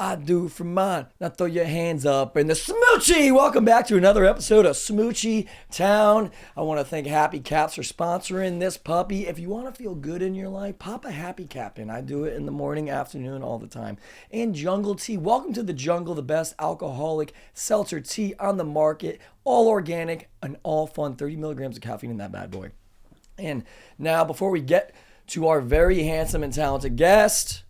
I do for mine. Now throw your hands up in the Smoochie. Welcome back to another episode of Smoochie Town. I want to thank Happy Caps for sponsoring this puppy. If you want to feel good in your life, pop a Happy Cap in. I do it in the morning, afternoon, all the time. And Jungle Tea. Welcome to the jungle, the best alcoholic seltzer tea on the market. All organic and all fun. 30 milligrams of caffeine in that bad boy. And now, before we get to our very handsome and talented guest,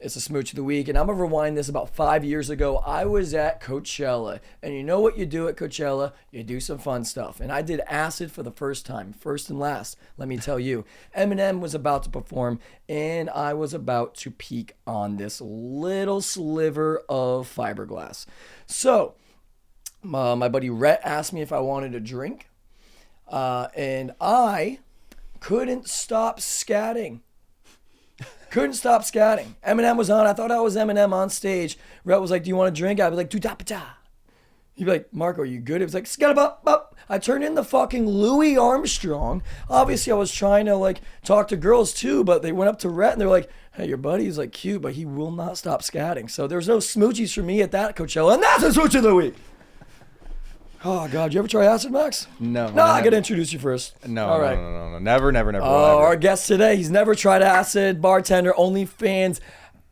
it's a Smooch of the Week, and I'm going to rewind this about 5 years ago. I was at Coachella, and you know what you do at Coachella? You do some fun stuff, and I did acid for the first time, first and last, let me tell you. Eminem was about to perform, and I was about to peek on this little sliver of fiberglass. So, my buddy Rhett asked me if I wanted a drink, and I couldn't stop scatting. Eminem was on. I thought I was Eminem on stage. Rhett was like, do you want a drink? I'd be like, do-da-pa-da. He'd be like, Marco, are you good? It was like, scat-a-bop-bop. I turned in the fucking Louis Armstrong. Obviously, I was trying to like talk to girls too, but they went up to Rhett and they're like, hey, your buddy's like cute, but he will not stop scatting. So there's no smoochies for me at that Coachella. And that's a Smooch of the Week. Oh, God. You ever try acid, Max? No. No, I got to introduce you first. No, all right. No. Never. Oh, our guest today, he's never tried acid, bartender, OnlyFans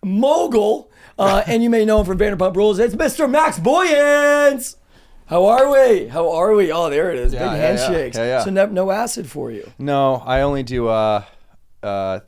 mogul, and you may know him from Vanderpump Rules. It's Mr. Max Boyens. How are we? Oh, there it is. Big handshakes. Yeah. So no acid for you. No, I only do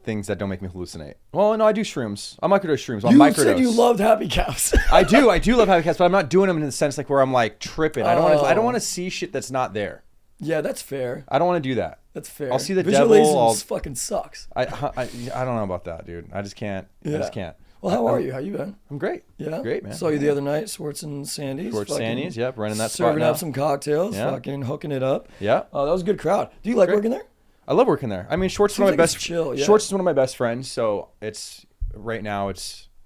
things that don't make me hallucinate. Well, no, I do shrooms. I'm microdose shrooms. I'll You microdose. said you loved Happy Caps. I do love Happy Caps, but I'm not doing them in the sense like where I'm like tripping. I don't want to see shit that's not there. Yeah, that's fair. I don't want to do that. That's fair. I'll see the Visualization devil. fucking sucks. I don't know about that, dude. I just can't. Yeah. I just can't. Well, how are you? How you been? I'm great. Yeah? Great, man. Saw you the other night, Swartz and Sandy's. Sandy's, yep, running that spot Serving now. up some cocktails, Yeah. fucking hooking it up. Yeah. Oh, that was a good crowd. Do you like working there? I love working there. I mean, Shorts is one of my best. Chill, yeah. Shorts is one of my best friends, so it's right now. It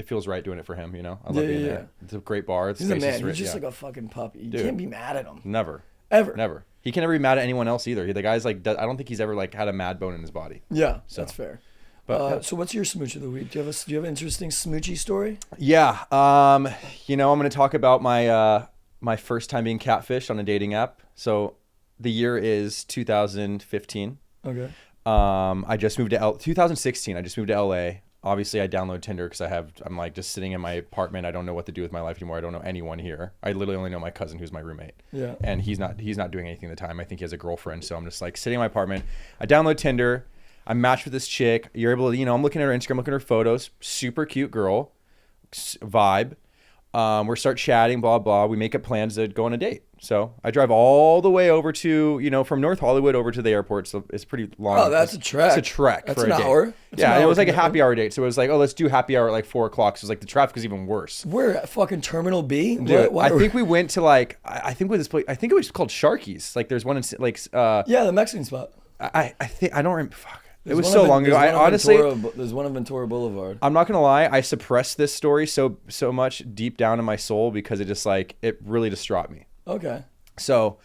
feels right doing it for him. You know, I love being there. It's a great bar. He's a man. He's just like a fucking puppy. You can't be mad at him. Never. Ever. He can never be mad at anyone else either. The guy's like, I don't think he's ever like had a mad bone in his body. Yeah, that's fair. But so what's your Smooch of the Week? Do you have an interesting Smoochie story? Yeah. I'm going to talk about my first time being catfished on a dating app. So the year is 2015. Okay. I just moved to 2016. I just moved to LA. Obviously, I download Tinder because I'm like just sitting in my apartment. I don't know what to do with my life anymore. I don't know anyone here. I literally only know my cousin who's my roommate. Yeah. And he's not doing anything at the time. I think he has a girlfriend. So I'm just like sitting in my apartment. I download Tinder. I matched with this chick. You're able to, I'm looking at her Instagram, looking at her photos. Super cute girl. Vibe. We start chatting, blah, blah. We make up plans to go on a date. So I drive all the way over to, from North Hollywood over to the airport. So it's pretty long. Oh, that's a trek. It's a trek that's for an a date. Hour. Yeah, it was like a happy hour date. So it was like, oh, let's do happy hour at like 4 o'clock. So it was like the traffic is even worse. We're at fucking Terminal B? Dude, I think we went to like, I think it was called Sharky's. Like there's one in like. Yeah, the Mexican spot. I don't remember. Fuck. It was so long ago. I honestly, there's one on Ventura Boulevard. I'm not gonna lie. I suppressed this story so much deep down in my soul because it just like it really distraught me. Okay. So,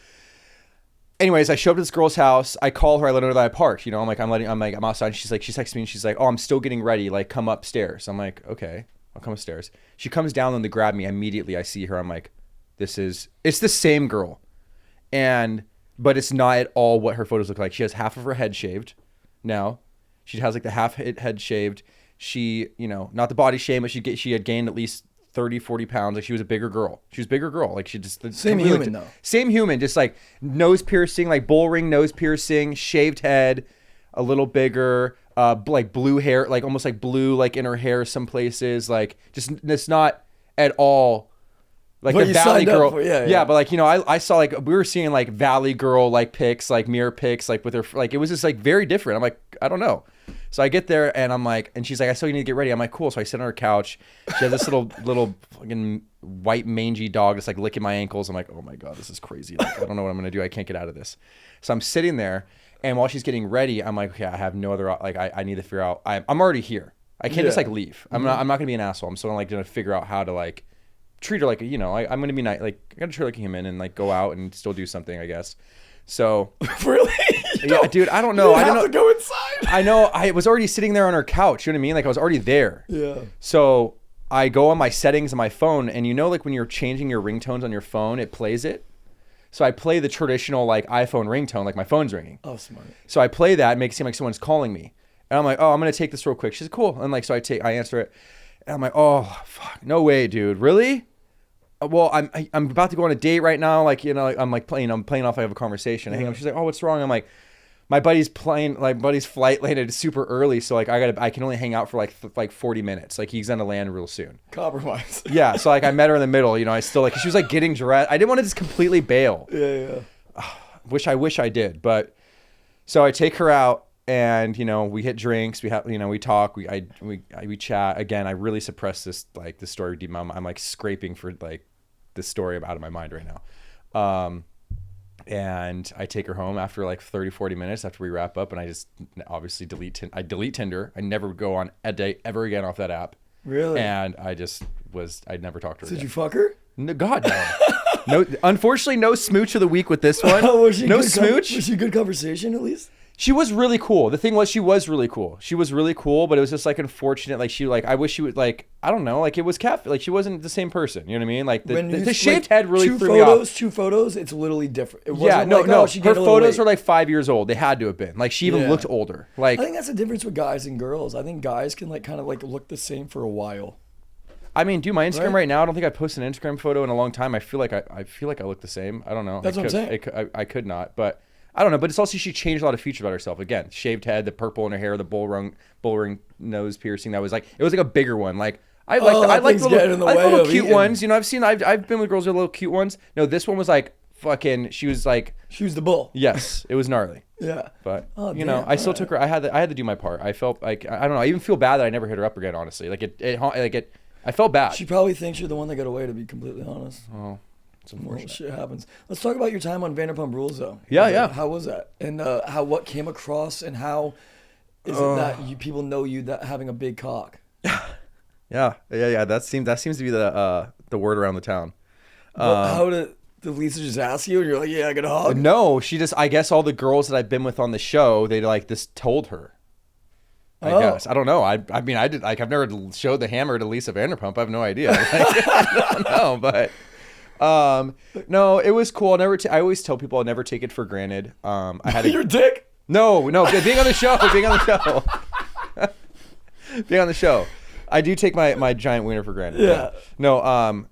anyways, I show up to this girl's house. I call her. I let her know that I parked. I'm outside. She texts me and she's like, oh, I'm still getting ready. Like, come upstairs. I'm like, okay, I'll come upstairs. She comes down and to grab me. Immediately, I see her. I'm like, it's the same girl, but it's not at all what her photos look like. She has half of her head shaved. Now she has like the half head shaved. She, not the body shame, but she had gained at least 30, 40 pounds. Like she was a bigger girl. Like she just same human though. Same human, just like nose piercing, like bull ring nose piercing, shaved head, a little bigger, like blue hair, like almost like blue, like in her hair some places. Like just it's not at all. Like what the Valley girl, yeah. But like I saw like we were seeing like Valley girl like pics, like mirror pics, like with her like it was just like very different. I'm like I don't know, so I get there and I'm like, and she's like, I saw you need to get ready. I'm like, cool. So I sit on her couch. She has this little fucking white mangy dog that's like licking my ankles. I'm like, oh my god, this is crazy. Like I don't know what I'm gonna do. I can't get out of this. So I'm sitting there, and while she's getting ready, I'm like, okay, I have no other like I need to figure out. I'm already here. I can't just like leave. I'm not gonna be an asshole. I'm still like gonna figure out how to like. Treat her like I'm gonna be nice. Like I gotta treat her like a human and like go out and still do something, I guess. So really, yeah, dude, I don't know. I don't know. To go inside. I know. I was already sitting there on her couch. You know what I mean? Like I was already there. Yeah. So I go on my settings on my phone, and like when you're changing your ringtones on your phone, it plays it. So I play the traditional like iPhone ringtone, like my phone's ringing. Oh, smart. So I play that, it makes it seem like someone's calling me. And I'm like, oh, I'm going to take this real quick. She's cool. And like, so I answer it. And I'm like, oh, fuck, no way, dude. Really? Well, I'm about to go on a date right now. Like, I'm playing off. I have a conversation. I hang up. She's like, oh, what's wrong? I'm like, my buddy's flight landed super early. So like, I can only hang out for like 40 minutes. Like he's going to land real soon. Compromise. Yeah. So like I met her in the middle, I still like, she was like getting dressed. I didn't want to just completely bail. Yeah. I wish I did. But so I take her out. And we hit drinks. We have we talk. We chat. Again, I really suppress this story deep. I'm like scraping for like this story out of my mind right now. And I take her home after like 30, 40 minutes after we wrap up, and I just obviously delete Tinder. I never go on a date ever again off that app. Really? And I'd never talked to her. Did again. you fuck her? No, God no. No, unfortunately, no smooch of the week with this one. No smooch. Was she a good conversation at least? She was really cool. The thing was, she was really cool. She was really cool, but it was just like unfortunate. Like I wish she would like, I don't know, like it was like she wasn't the same person. You know what I mean? Like the shaved head really threw me off. Two photos, it's literally different. It wasn't no. Her photos were like 5 years old. They had to have been. Like she even looked older. Like I think that's the difference with guys and girls. I think guys can like kind of like look the same for a while. I mean, dude, my Instagram right now, I don't think I posted an Instagram photo in a long time. I feel like I look the same. I don't know. That's what I'm saying. I could not, but. I don't know, but it's also she changed a lot of features about herself. Again, shaved head, the purple in her hair, the bull ring nose piercing. It was like a bigger one. Like I like little cute ones. I've been with girls with little cute ones. No, this one was like fucking. She was the bull. Yes, it was gnarly. Yeah, but I still took her. I had to do my part. I felt like I don't know. I even feel bad that I never hit her up again. Honestly, I felt bad. She probably thinks you're the one that got away. To be completely honest. Oh. It's unfortunate. Shit happens. Let's talk about your time on Vanderpump Rules, though. Yeah. How was that? And what came across, and how is it that people know you that having a big cock? Yeah. That seems to be the word around the town. How did Lisa just ask you, and you're like, yeah, I got a hug? No, she just. I guess all the girls that I've been with on the show, they like this told her. I guess I don't know. I mean, I did. Like, I've never showed the hammer to Lisa Vanderpump. I have no idea. I don't know, but. No, it was cool. I always tell people I'll never take it for granted. I had your dick? No, being on the show, being on the show. I do take my giant wiener for granted. Yeah. No,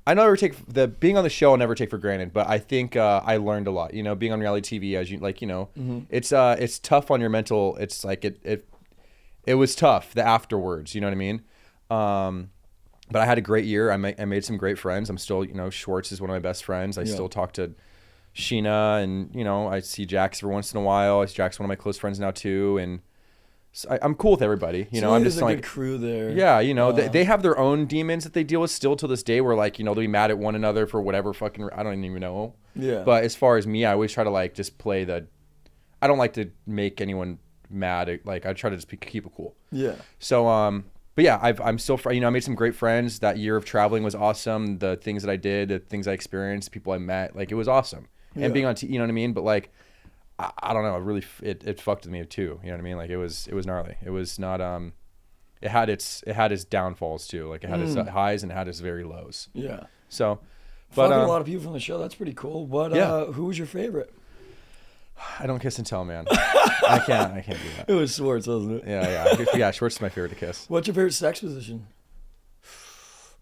I never take being on the show. I'll never take for granted, but I think I learned a lot. Being on reality TV, as you like, it's tough on your mental. It's like it was tough. The afterwards, you know what I mean? But I had a great year. I made some great friends. I'm still, Schwartz is one of my best friends. I still talk to Sheena, and, I see Jax every once in a while. Jack's one of my close friends now too. And so I'm cool with everybody. I'm just like a good crew there. Yeah. They have their own demons that they deal with still to this day where like, they'll be mad at one another for whatever fucking, I don't even know. Yeah. But as far as me, I always try to like just play I don't like to make anyone mad. Like I try to just keep it cool. Yeah. So, but yeah, I'm still, I made some great friends. That year of traveling was awesome. The things that I did, the things I experienced, people I met, like it was awesome. And being on, you know what I mean? But like, I don't know, it really, it fucked with me too. You know what I mean? Like it was gnarly. It was not, it had its downfalls too. Like it had its highs and it had its very lows. Yeah. So, but a lot of people from the show. That's pretty cool. But who was your favorite? I don't kiss and tell, man. I can't do that. It was Schwartz, wasn't it? Yeah. Schwartz is my favorite to kiss. What's your favorite sex position?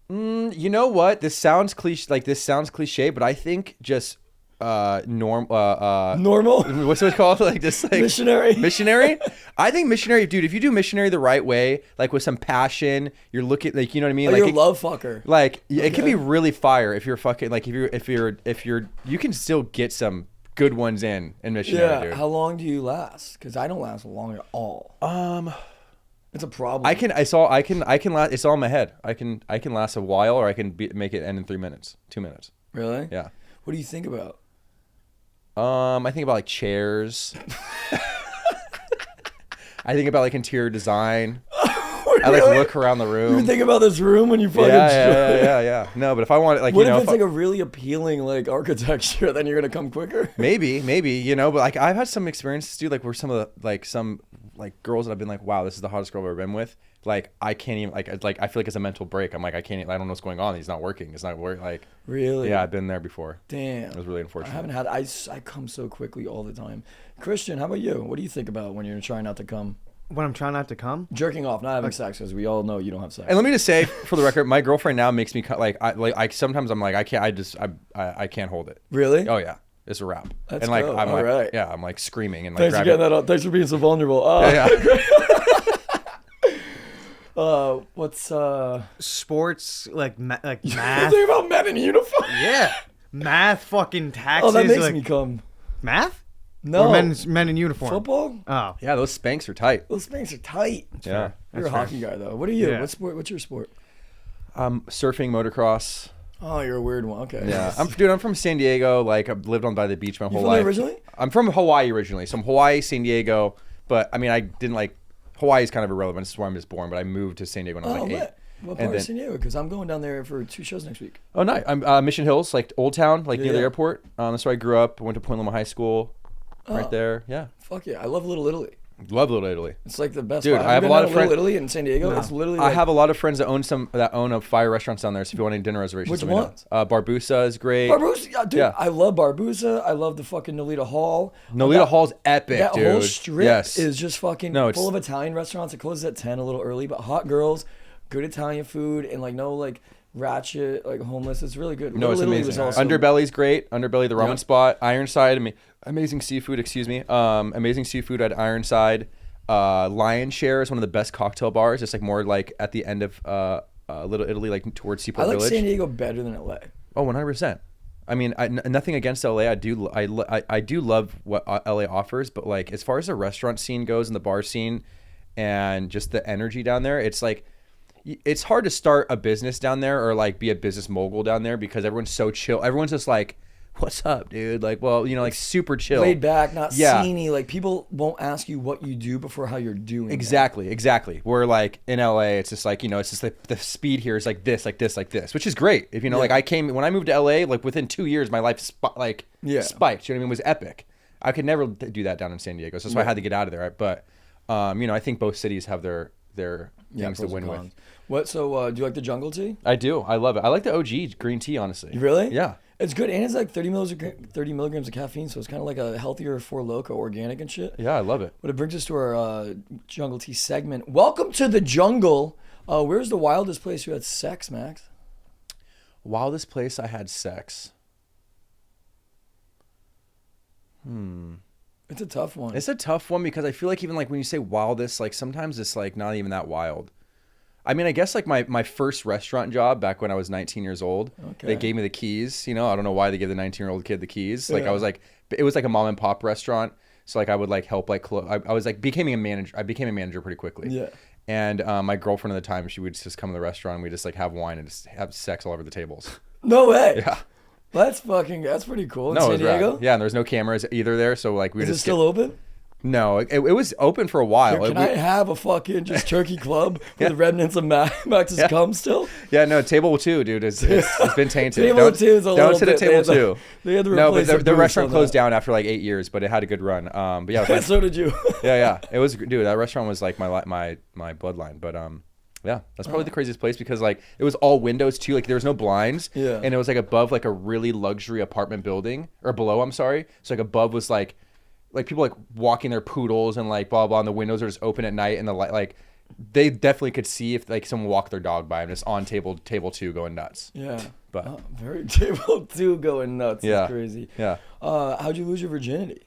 You know what? This sounds cliche, but I think just normal. What's it called? Like just like Missionary. I think missionary, dude. If you do missionary the right way, like with some passion, you're looking like, you know what I mean. Like you're a love fucker. Like it can be really fire if you're fucking like if you're you can still get some good ones in missionary. Dude. How long do you last? Because I don't last long at all. It's a problem. I can last. It's all in my head. I can last a while, or I can make it end in 3 minutes, 2 minutes. Really? Yeah. What do you think about? I think about like chairs. I think about like interior design. I like look around the room. You think about this room when you fucking yeah. No, but if I want like, what if it's like a really appealing like architecture, then you're gonna come quicker? Maybe, but like I've had some experiences, dude, like where some of the like some like girls that I've been like, wow, this is the hottest girl I've ever been with. Like I can't even like I feel like it's a mental break. I'm like I can't. I don't know what's going on. He's not working. It's not working. Like really? Yeah, I've been there before. Damn. It was really unfortunate. I haven't had. I come so quickly all the time. Christian, how about you? What do you think about when you're trying not to come? When I'm trying not to come? Jerking off, not having sex, because we all know you don't have sex. And let me just say, for the record, my girlfriend now makes me I sometimes I'm like I can't. I can't hold it. Really? Oh yeah, it's a wrap. That's and like dope. I'm All like right. yeah, I'm like screaming and like Thanks for getting that up. Thanks for being so vulnerable. Yeah. What's Sports, like math. Think about men in uniform. Yeah. Math, fucking taxes. Oh, that makes like, me come. Math? No. Or men in uniform? Football? Oh. Yeah, those Spanx are tight. Those things are tight. Yeah. You're a hockey guy though. What are you? Yeah. What sport? What's your sport? Surfing, motocross. Oh, you're a weird one. Okay. Yeah, I'm from San Diego. Like I've lived on by the beach my whole from life. there originally? I'm from Hawaii originally. So I'm Hawaii, San Diego. But I mean, I didn't like Hawaii is kind of irrelevant. This is where I'm just born. But I moved to San Diego when I was like 8. Lit. What part of San Diego? Because I'm going down there for 2 shows next week. Oh, nice. I'm Mission Hills, like Old Town, like near the Yeah. airport. That's where I grew up. Went to Point Loma High School, right there. Yeah, Fuck yeah. I love Little Italy. love Little Italy. It's like the best. Dude, spot. I have a lot of Little friends- Italy in San Diego. No. It's literally. I Like, have a lot of friends that own a fire restaurants down there. So if you want any dinner reservations, Which let me know. ones? Barbusa is great. Barbusa, yeah, dude. Yeah. I love Barbusa. I love the fucking Nolita Hall. Nolita That- Hall's epic, That dude. whole strip Yes. is just fucking No, it's- full of Italian restaurants. It closes at 10, a little early, but hot girls, good Italian food, and like no like ratchet like homeless. It's really good. No, it's Little Italy amazing. was also- Underbelly's great. Underbelly, the ramen Yeah. spot. Ironside, amazing seafood. Excuse me. Amazing seafood at Ironside. Lion Share is one of the best cocktail bars. It's like more like at the end of Little Italy, like towards I Seaport like Village. San Diego better than LA. Oh, 100%. I mean, nothing against LA. I do love what LA offers, but like as far as the restaurant scene goes and the bar scene, and just the energy down there, it's like it's hard to start a business down there or like be a business mogul down there because everyone's so chill. Everyone's just like, "What's up, dude?" Like, well, like super chill, Laid back, not Yeah. sceney. Like people won't ask you what you do before how you're doing. it. Exactly. Where like in LA, it's just like it's just like the speed here is like this, which is great. If like when I moved to LA, like within 2 years, my life spiked. You know what I mean? It was epic. I could never do that down in San Diego, so that's why I had to get out of there. But I think both cities have their things to pros win and with. cons. What? So do you like the jungle tea? I do. I love it. I like the OG green tea, honestly. Really? Yeah. It's good, and it's like 30 milligrams of caffeine, so it's kind of like a healthier Four Loko, organic and shit. Yeah, I love it. But it brings us to our jungle tea segment. Welcome to the jungle. Where's the wildest place you had sex, Max? Wildest place I had sex. It's a tough one. It's a tough one because I feel like even like when you say wildest, like sometimes it's like not even that wild. I mean, I guess like my first restaurant job back when I was 19 years old, they gave me the keys. I don't know why they gave the 19-year-old kid the keys. Like it was like a mom and pop restaurant. So like I would like help like I was like became a manager. I became a manager pretty quickly. Yeah. And my girlfriend at the time, she would just come to the restaurant and we just like have wine and just have sex all over the tables. No way. Yeah. That's pretty cool. In No, it San was rad. Diego? Yeah, and there's no cameras either there, so like we Is it just still open? No, it was open for a while. Can I have a fucking just turkey club with the remnants of Max's cum still? Yeah, no, table 2, dude, it's been tainted. Table 2 is a little Don't sit at bit- table 2. They had to No, but replace the booth restaurant on closed that. down after like 8 years, but it had a good run. But yeah, it was So did you. yeah. It was, dude, that restaurant was like my bloodline. But yeah, that's probably the craziest place because like it was all windows too. Like there was no blinds. Yeah. And it was like above like a really luxury apartment building or below. I'm sorry. So like above was like people like walking their poodles and like blah blah. And the windows are just open at night and the light like they definitely could see if like someone walked their dog by and just on table 2 going nuts. Yeah. But very table 2 going nuts. Yeah. That's crazy. Yeah. How'd you lose your virginity?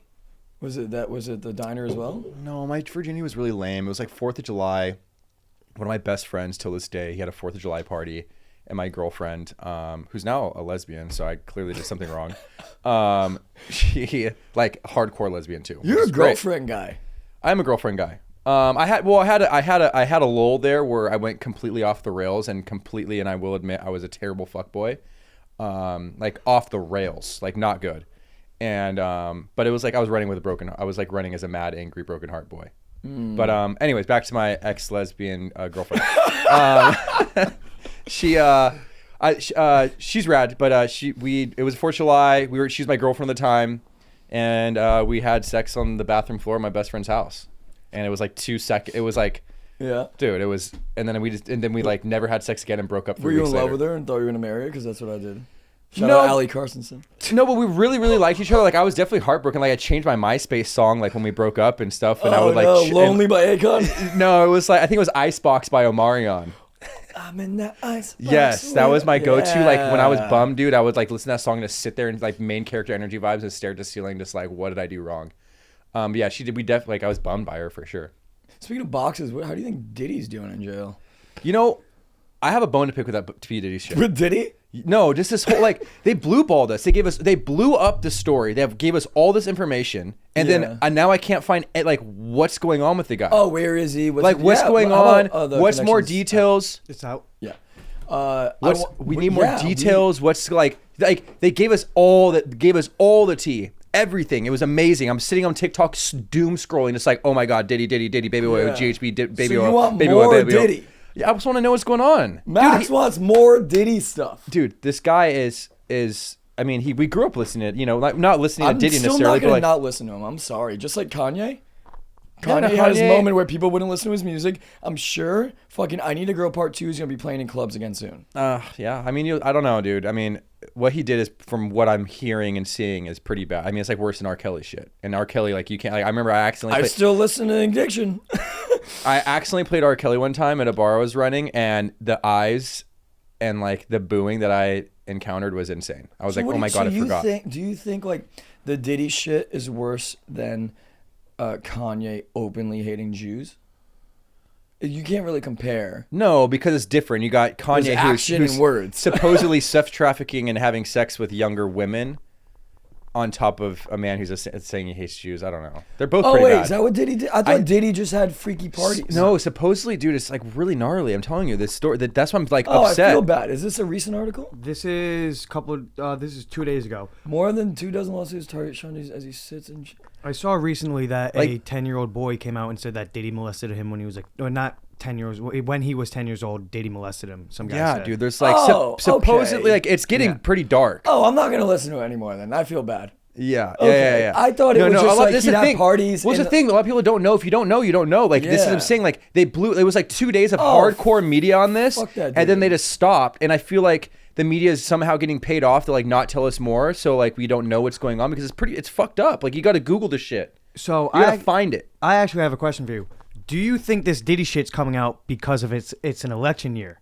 Was it the diner as well? No, my virginity was really lame. It was like 4th of July. One of my best friends till this day, he had a 4th of July party, and my girlfriend, who's now a lesbian, so I clearly did something wrong. She like hardcore lesbian too. You're a girlfriend guy. I'm a girlfriend guy. I had a lull there where I went completely off the rails and I will admit I was a terrible fuckboy. Like off the rails, like not good. And but it was like I was running running as a mad, angry, broken heart boy. But anyways, back to my ex-lesbian girlfriend. She's rad, but it was 4th of July. She's my girlfriend at the time, and we had sex on the bathroom floor of my best friend's house. and it was like 2 seconds. It was like, Yeah. dude, it was, and then we like never had sex again and broke up 3 Were you weeks in love later. with her and thought you were gonna marry her? Because that's what I did. Shout No. out Allie Carsonson. No, but we really, really liked each other. Like I was definitely heartbroken. Like I changed my MySpace song like when we broke up and stuff, and I would like Lonely by Akon. No, it was like I think it was Icebox by Omarion. I'm in that ice. Yes, that was my go-to. Like when I was Yeah. bummed, dude, I would like listen to that song and just sit there and like main character energy vibes and stare at the ceiling, just like, what did I do wrong? But yeah, she did. We definitely like I was bummed by her for sure. Speaking of boxes, how do you think Diddy's doing in jail? You know, I have a bone to pick with that P Diddy shit. With Diddy? No, just this whole like they blueballed us. They blew up the story. Gave us all this information, and Yeah. then now I can't find like what's going on with the guy. Oh, where is he? Like what's going how on? about, the What's more connections? details? It's out. Yeah. We need more details. What's like they gave us all the tea. Everything. It was amazing. I'm sitting on TikTok doom scrolling. It's like, oh my god, Diddy, baby oil, Yeah. GHB, baby So oil, you want baby more oil, baby oil. Diddy? Yeah, I just want to know what's going on. Max wants more Diddy stuff. Dude, this guy is. I mean, we grew up listening to, like not listening to I'm Diddy still necessarily, not gonna but like, not listen to him. I'm sorry. Just like Kanye. Yeah, no, Kanye had his Kanye- moment where people wouldn't listen to his music. I'm sure fucking I Need a Girl Part 2 is going to be playing in clubs again soon. yeah. I mean, I don't know, dude. I mean, what he did is, from what I'm hearing and seeing, is pretty bad. I mean, it's like worse than R. Kelly shit. And R. Kelly, like, you can't. Like, I remember I accidentally. Still listen to Addiction. I accidentally played R. Kelly one time at a bar I was running, and the eyes and like the booing that I encountered was insane. I was like, oh my god, I forgot. Do you think like the Diddy shit is worse than Kanye openly hating Jews? You can't really compare. No, because it's different. You got Kanye There's action who's and words. supposedly sex trafficking and having sex with younger women, on top of a man who's saying he hates Jews. I don't know. They're both Oh pretty wait, bad. is that what Diddy did? I thought Diddy just had freaky parties. No, supposedly, dude, it's like really gnarly. I'm telling you, this story. That's why I'm like Oh, upset. I feel bad. Is this a recent article? This is this is 2 days ago. More than 2 dozen lawsuits target Sean as he sits in. I saw recently that a Like- 10-year-old boy came out and said that Diddy molested him when he was like, or not 10 years, when he was 10 years old, Diddy molested him. Some guy Yeah, said. dude. There's like Oh, supposedly okay. like it's getting Yeah. pretty dark. Oh, I'm not gonna listen to it anymore. Then I feel bad. Yeah, Okay. yeah. I thought it was just like this he'd is the have thing. parties Well, it's and- the thing. A lot of people don't know. If you don't know, you don't know. Like this is what I'm Yeah. saying. Like they blew. It was like 2 days of Oh, hardcore media on this, fuck that and then dude. they just stopped. And I feel like the media is somehow getting paid off to like not tell us more. So like we don't know what's going on because it's fucked up. Like you got to Google the shit. So You gotta find it. I actually have a question for you. Do you think this Diddy shit's coming out because of it's an election year?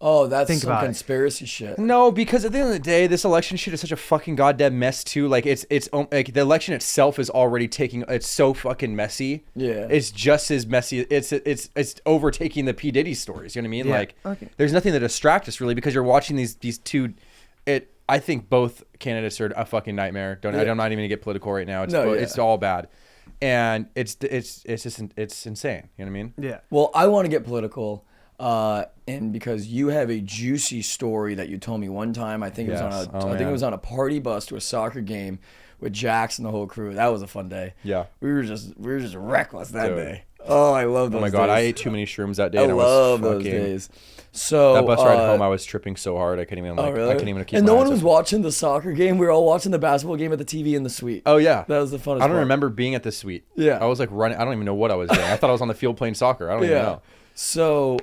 Oh, that's Think some about it. conspiracy shit. No, because at the end of the day, this election shit is such a fucking goddamn mess too. Like it's like the election itself is already taking. It's so fucking messy. Yeah. It's just as messy. It's overtaking the P Diddy stories. You know what I mean? Yeah. Like Okay. there's nothing to distract us really because you're watching these two. I think both candidates are a fucking nightmare. I'm not even gonna get political right now. It's all bad, and it's insane. You know what I mean? Yeah. Well, I want to get political, and because you have a juicy story that you told me one time. I think it was Yes. on I think it was on a party bus to a soccer game with Jax and the whole crew. That was a fun day. Yeah. We were just reckless that Dude. day. Oh, I love those. Oh my god, I days. ate too many shrooms that day. I and love was those fucking, days. So That bus ride home, I was tripping so hard I couldn't even Oh, really? I couldn't even keep. And my no one eyes was open. watching the soccer game. We were all watching the basketball game at the TV in the suite. Oh yeah, That was the funnest I don't part. remember being at the suite. Yeah. I was like running. I don't even know what I was doing. I thought I was on the field playing soccer. I don't even know. So,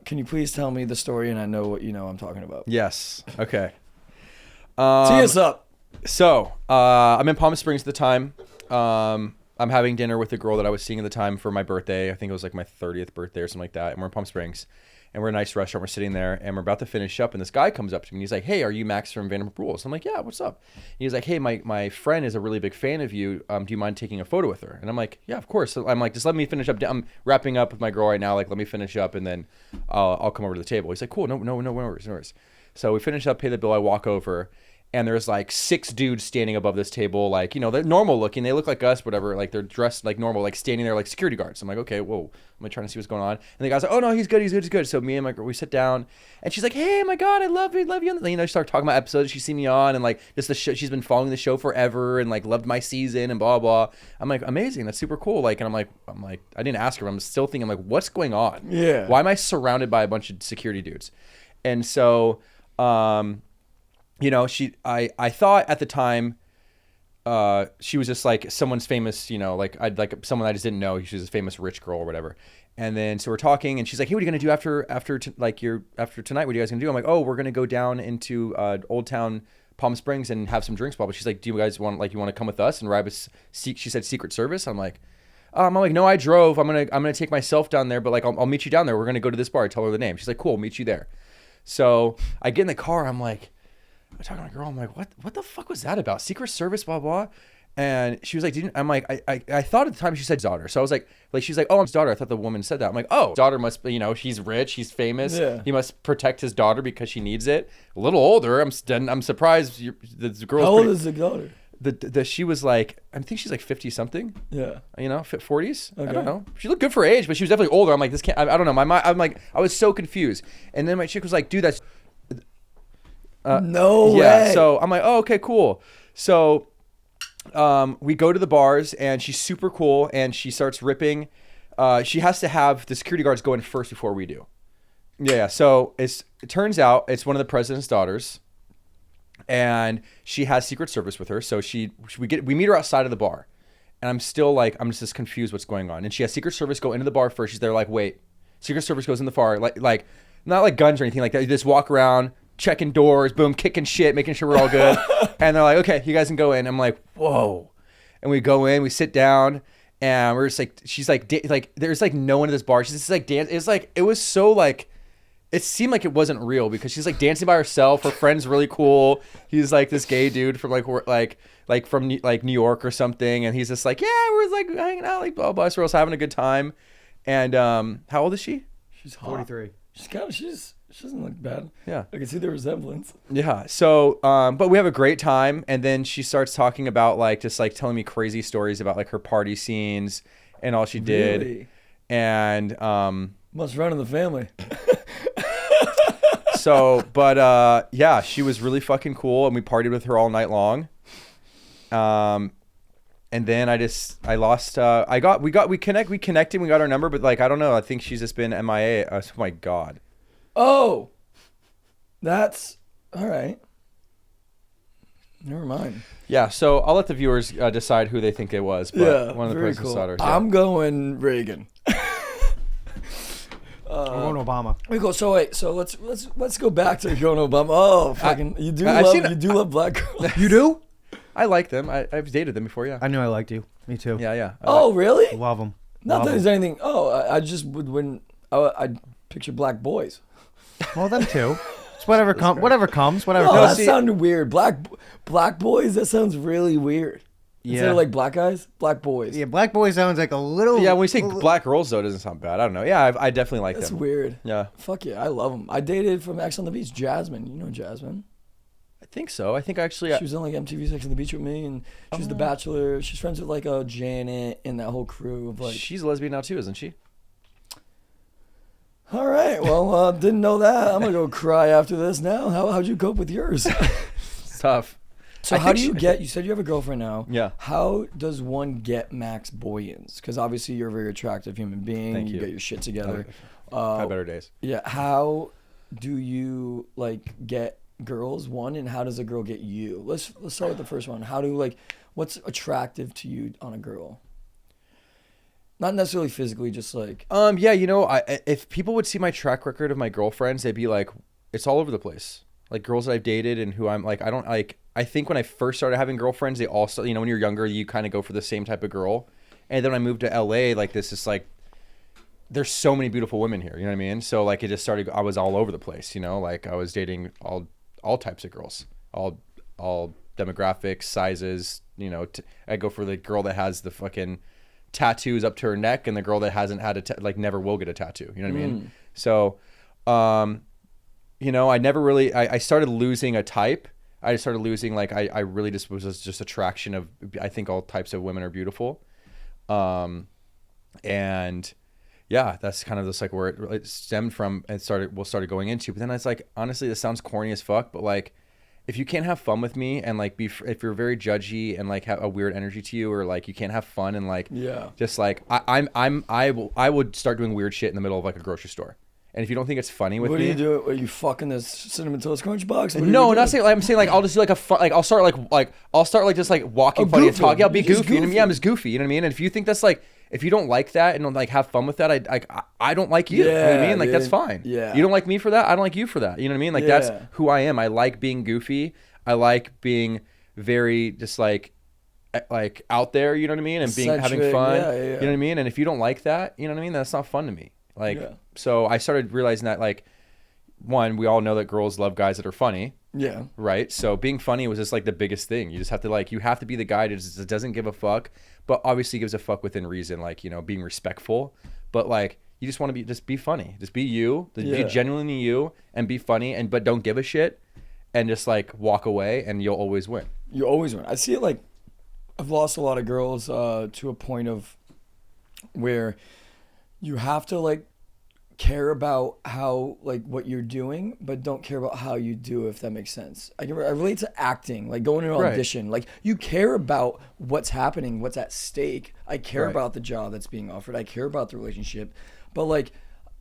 can you please tell me the story and I know what I'm talking about? Yes. Okay. Tee us up. So I'm in Palm Springs at the time. I'm having dinner with a girl that I was seeing at the time for my birthday. I think it was like my 30th birthday or something like that. And we're in Palm Springs. And we're in a nice restaurant. We're sitting there and we're about to finish up. And this guy comes up to me and he's like, "Hey, are you Max from Vanderpump Rules?" I'm like, "Yeah, what's up?" And he's like, "Hey, my friend is a really big fan of you. Do you mind taking a photo with her?" And I'm like, "Yeah, of course." So I'm like, "Just let me finish up. I'm wrapping up with my girl right now. Like, let me finish up and then I'll come over to the table." He's like, "Cool. No worries. So we finish up, pay the bill. I walk over. And there's like 6 dudes standing above this table, like, they're normal looking. They look like us, whatever. Like they're dressed like normal, like standing there like security guards. I'm like, okay, whoa. I'm like trying to see what's going on. And the guy's like, "Oh no, he's good. So me and my girl, we sit down, and she's like, "Hey, my God, I love you. And then, start talking about episodes she's seen me on, and like just the show. She's been following the show forever, and like loved my season, and blah blah. I'm like, amazing. That's super cool. Like, and I'm like, I didn't ask her. But I'm still thinking, like, what's going on? Yeah. Why am I surrounded by a bunch of security dudes? And so, I thought at the time, she was just like someone's famous, you know, like I'd like someone I just didn't know. She was a famous rich girl or whatever. And then so we're talking, and she's like, "Hey, what are you gonna do after tonight? What are you guys gonna do?" I'm like, "Oh, we're gonna go down into Old Town Palm Springs and have some drinks." But she's like, "Do you guys want to come with us and ride with?" She said Secret Service. I'm like, "No, I drove. I'm gonna take myself down there, but like I'll meet you down there. We're gonna go to this bar." I tell her the name. She's like, "Cool, meet you there." So I get in the car. I'm like, I'm talking to a girl. I'm like, what the fuck was that about? Secret Service, blah blah. And she was like, I'm like, I thought at the time she said daughter. So I was like she's like, "Oh, I'm his daughter." I thought the woman said that. I'm like, "Oh, daughter must be, you know, he's rich, he's famous. Yeah. He must protect his daughter because she needs it." A little older. I'm surprised. The girl's How old is the daughter? She was like, I think she's like 50 something. Yeah. You know, 40s. Okay. I don't know. She looked good for her age, but she was definitely older. I'm like, this can't. I don't know. My mind. I'm like, I was so confused. And then my chick was like, "Dude, that's." No Yeah. way. So I'm like, "Oh, okay, cool." So we go to the bars, and she's super cool, and she starts ripping. She has to have the security guards go in first before we do. Yeah. So it turns out it's one of the president's daughters, and she has Secret Service with her. So we meet her outside of the bar, and I'm just confused what's going on. And she has Secret Service go into the bar first. She's there like, "Wait." Secret Service goes in the bar, like not like guns or anything like that. You just walk around, checking doors, boom, kicking shit, making sure we're all good. And they're like, "Okay, you guys can go in." I'm like, "Whoa." And we go in, we sit down, and we're just like, she's like, there's like no one at this bar. She's just like dance. It's like, it was so like, it seemed like it wasn't real because she's like dancing by herself. Her friend's really cool. He's like this gay dude from from New York or something. And he's just like, "Yeah, we're like hanging out, like blah, blah. So we're also having a good time." And how old is she? She's hot. 43. She doesn't look bad. Yeah. I can see the resemblance. Yeah. So, but we have a great time. And then she starts talking about like, just like telling me crazy stories about like her party scenes and all she did. Really? And, Must run in the family. so, but, yeah, she was really fucking cool. And we partied with her all night long. And then we connected, we got our number, but like, I don't know. I think she's just been MIA. Oh my God. Oh, that's all right. Never mind. Yeah, so I'll let the viewers decide who they think it was. But Yeah, one of the very president's cool. daughters. Yeah. I'm going Reagan. I'm going Obama. We go. So wait. So let's go back to going Obama. Oh, fucking! You do love black girls. You do? I like them. I've dated them before. Yeah. I knew I liked you. Me too. Yeah. Oh, really? Love them. Not that there's anything. Oh, I just would when I'd picture black boys. Well, them too. It's whatever comes. Whatever comes. Whatever. No, comes. that sounded weird. Black boys. That sounds really weird. Instead Yeah. of like black guys, black boys. Yeah, black boy sounds like a little. Yeah, when we say black girls, though, it doesn't sound bad. I don't know. Yeah, I definitely like That's them. weird. Yeah. Fuck yeah, I love them. I dated from X on the Beach, Jasmine. You know Jasmine? I think so. I think actually. She was in like MTV's X on the Beach with me, and she was The Bachelor. She's friends with like Janet and that whole crew of like. She's a lesbian now too, isn't she? All right, well, didn't know that. I'm gonna go cry after this now. How'd you cope with yours? It's tough. So I how think do you she- get? You said you have a girlfriend now. Yeah. How does one get Max Boyens? Because obviously you're a very attractive human being. Thank you you. get your shit together. Had better days. Yeah. How do you like get girls? One, and how does a girl get you? Let's start with the first one. How do what's attractive to you on a girl? Not necessarily physically, just like. Yeah, you know, if people would see my track record of my girlfriends, they'd be like, it's all over the place. Like girls that I've dated and who I'm like, I don't like. I think when I first started having girlfriends, they also, you know, when you're younger, you kind of go for the same type of girl. And then when I moved to LA, like this is like, there's so many beautiful women here. You know what I mean? So like it just started. I was all over the place. You know, like I was dating all types of girls, all demographics, sizes. You know, I go for the girl that has the fucking tattoos up to her neck, and the girl that hasn't had like never will get a tattoo. You know what I mean? So, you know, I never really. I started losing a type. I started losing like I really just was just attraction of. I think all types of women are beautiful, and yeah, that's kind of just like where it stemmed from and started going into. But then it's like, honestly, this sounds corny as fuck, but like, if you can't have fun with me and like if you're very judgy and like have a weird energy to you, or like you can't have fun and like Yeah. just like I would start doing weird shit in the middle of like a grocery store. And if you don't think it's funny with What me, do you do? Are you fucking this cinnamon toast crunch box? What are no, you not doing? saying. Like, I'm saying like I'll just do like a fun, like I'll start just like walking funny and goofy. talking. I'll be You're just goofy. You know what I mean? goofy. I'm just goofy. You know what I mean? And if you think that's like, if you don't like that and don't like have fun with that, I don't like you. You know what I Yeah, mean? Like that's dude. fine. Yeah. You don't like me for that. I don't like you for that. You know what I mean? Like that's Yeah. who I am. I like being goofy. I like being very just like out there. You know what I mean? And being having Eccentric. fun. Yeah, yeah, You know what I mean? And if you don't like that, you know what I mean? That's not fun to me. Like Yeah. so, I started realizing that like. One, we all know that girls love guys that are funny, Yeah. right? So being funny was just like the biggest thing. You just have to like, you have to be the guy that just doesn't give a fuck, but obviously gives a fuck within reason, like, you know, being respectful. But like, you just want to just be funny. Just be you, Yeah. be genuinely you and be funny but don't give a shit and just like walk away and you'll always win. You always win. I see it like I've lost a lot of girls to a point of where you have to like care about how like what you're doing, but don't care about how you do, if that makes sense. I relate to acting, like going to an Right. audition. Like you care about what's happening, what's at stake. I care Right. about the job that's being offered. I care about the relationship. But like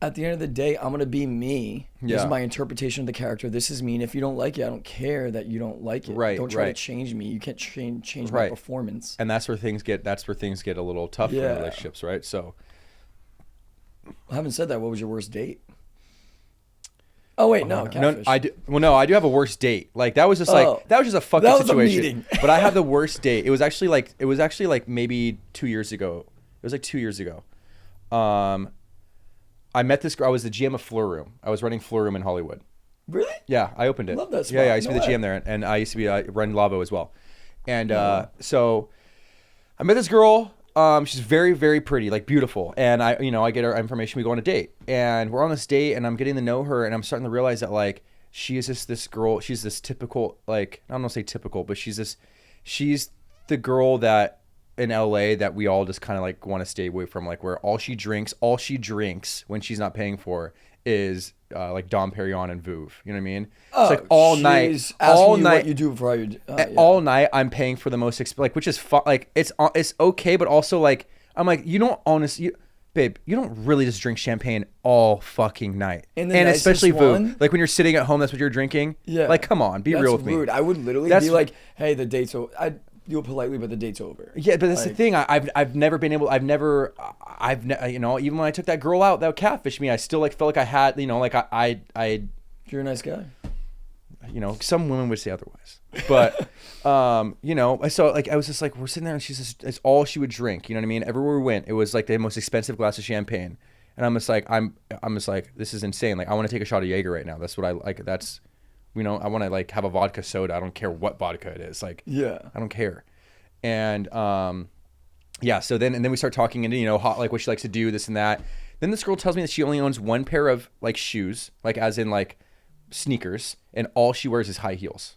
at the end of the day, I'm gonna be me. This Yeah. is my interpretation of the character. This is me. And if you don't like it, I don't care that you don't like it. Right, Don't try right. to change me. You can't change my Right. performance. And that's where things get a little tough Yeah. in relationships, right? So Having said that, what was your worst date? Oh wait, no, no, catfish. I do. Well, no, I do have a worst date. Like that was just like Oh. that was just a fucking That was a situation. meeting. But I have the worst date. It was actually like maybe 2 years ago. It was like 2 years ago. I met this girl. I was the GM of Fleur Room. I was running Fleur Room in Hollywood. Really? Yeah, I opened it. Love that Yeah, spot. I used to No be the way. GM there, and I used to be run Lavo as well. And so I met this girl. She's very, very pretty, like beautiful. And I get her information. We go on a date, and we're on this date, and I'm getting to know her, and I'm starting to realize that like she is just this girl. She's this typical, like I don't want to say typical, but she's the girl that in LA that we all just kind of like want to stay away from, like where all she drinks when she's not paying for is like Dom Perignon and Vouv. You know what I mean? It's like all night, she's asking all you night. what you do before you. Yeah. All night I'm paying for the most like, which is fun. Like it's okay, but also like I'm like, you don't honestly, babe, you don't really just drink champagne all fucking night, And and the especially nicest one- Vouv. Like when you're sitting at home, that's what you're drinking. Yeah. Like come on, be That's real with me. rude. I would literally That's- be like, "Hey, the date's over." I'd do it politely, but the date's over. Yeah, but that's the Like, thing. I've never been able. You know, even when I took that girl out that catfished me, I still like felt like I had, you know, like I You're a nice guy. you know, some women would say otherwise, but you know, so like I was just like, we're sitting there and she's just, it's all she would drink. You know what I mean? Everywhere we went, it was like the most expensive glass of champagne, and I'm just like, I'm just like, this is insane. Like I want to take a shot of Jaeger right now. That's what I like. That's, you know, I want to like have a vodka soda. I don't care what vodka it is. Like Yeah. I don't care. And yeah, so then we start talking into, you know, like what she likes to do, this and that. Then this girl tells me that she only owns one pair of like shoes, like as in like sneakers, and all she wears is high heels.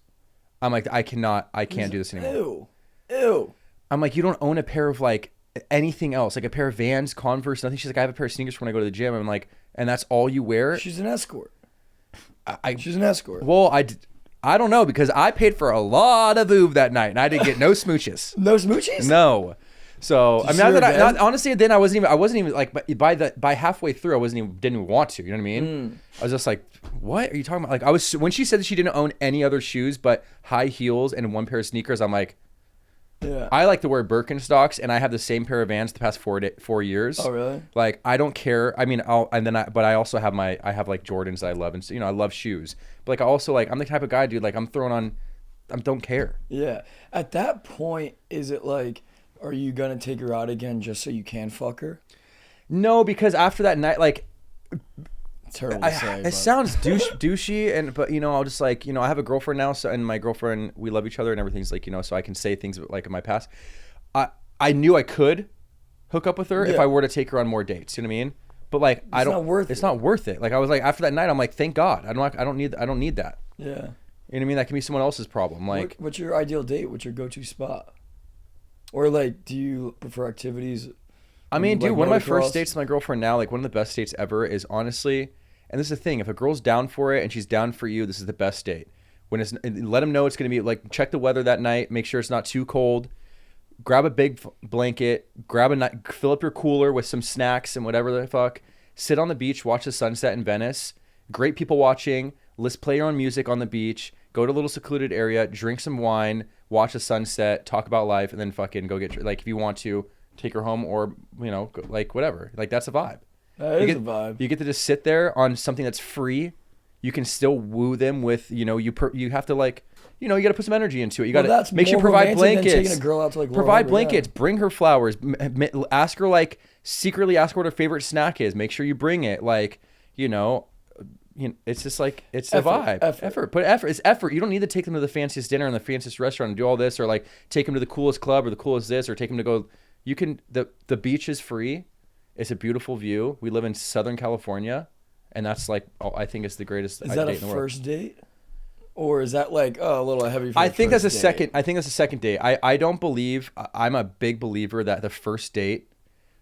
I'm like, I can't do this anymore. Ew. I'm like, you don't own a pair of like anything else, like a pair of Vans, Converse, nothing. She's like, I have a pair of sneakers when I go to the gym. I'm like, and that's all you wear? She's an escort. I She's an escort. well, I don't know, because I paid for a lot of Vouv that night and I didn't get no smooches. No smoochies? No. So Did I you mean, see her again? honestly, then I wasn't even like, by halfway through, didn't even want to. You know what I mean? I was just like, what are you talking about? Like when she said that she didn't own any other shoes but high heels and one pair of sneakers, I'm like, Yeah. I like to wear Birkenstocks, and I have the same pair of Vans the past 4 years. Oh, really? Like I don't care. I mean, but I also have I have like Jordans that I love, and you know I love shoes. But like I also like, I'm the type of guy, dude. Like I'm throwing on, I don't care. Yeah. At that point, is it like, are you gonna take her out again just so you can fuck her? No, because after that night, like. It's terrible to say. It but- sounds douchey, but you know, I'll just like, you know, I have a girlfriend now, so, and my girlfriend, we love each other and everything's like, you know, so I can say things like in my past. I knew I could hook up with her if Yeah. I were to take her on more dates. You know what I mean? But like, It's not worth it's it. not worth it. Like I was like, after that night, I'm like, thank God, I don't need that. Yeah. You know what I mean? That can be someone else's problem. Like, What's your ideal date? What's your go-to spot? Or like, do you prefer activities? I mean, like dude, one of my motocross? first dates with my girlfriend now, like one of the best dates ever is honestly, and this is the thing, if a girl's down for it and she's down for you, this is the best date. When it's, let them know it's going to be like, check the weather that night, make sure it's not too cold, grab a big blanket, fill up your cooler with some snacks and whatever the fuck, sit on the beach, watch the sunset in Venice. Great people watching. Let's play your own music on the beach. Go to a little secluded area, drink some wine, watch the sunset, talk about life, and then fucking go get like if you want to take her home or like whatever. Like that's a vibe. That is a vibe. You get to just sit there on something that's free. You can still woo them with you have to like you got to put some energy into it. You got to make sure you provide blankets. Taking a girl out to like provide blankets. Bring her flowers. Ask her like secretly ask her what her favorite snack is. Make sure you bring it. Like it's just like it's a vibe. Effort. Put effort. It's effort. You don't need to take them to the fanciest dinner and the fanciest restaurant and do all this, or like take them to the coolest club or the coolest this, or take them to go. You can the beach is free. It's a beautiful view. We live in Southern California, and that's like I think it's the greatest. Is that date a in the world. first date, or is that like a little heavy? For I think that's a date? second. I think that's a second date. I don't believe. I'm a big believer that the first date